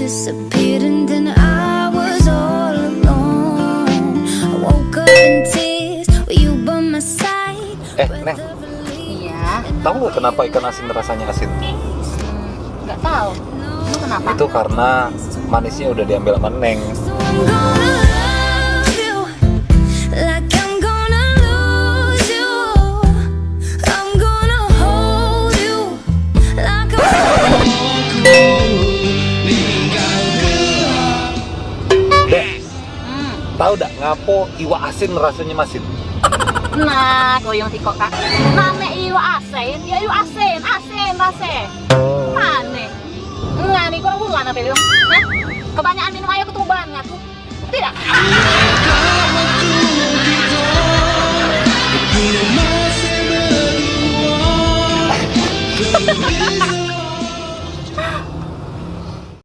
disappeared and then I was all alone. I woke up in tears with you by my side. Neng, Iya, tahu nggak kenapa ikan asin rasanya asin? nggak tahu. Itu kenapa? Itu karena manisnya udah diambil sama Neng. So I'm gonna love you like I'm gonna lose you. I'm gonna hold you like Dek, tahu dak ngapo iwa asin rasanya masin? Nah, goyong si kok kak. Name iwa asin, ya iwa asin, rase. Aneh. Enggak nih, kurang bulan apa itu? Nah, kebanyakan minum air ketuban nggak tuh?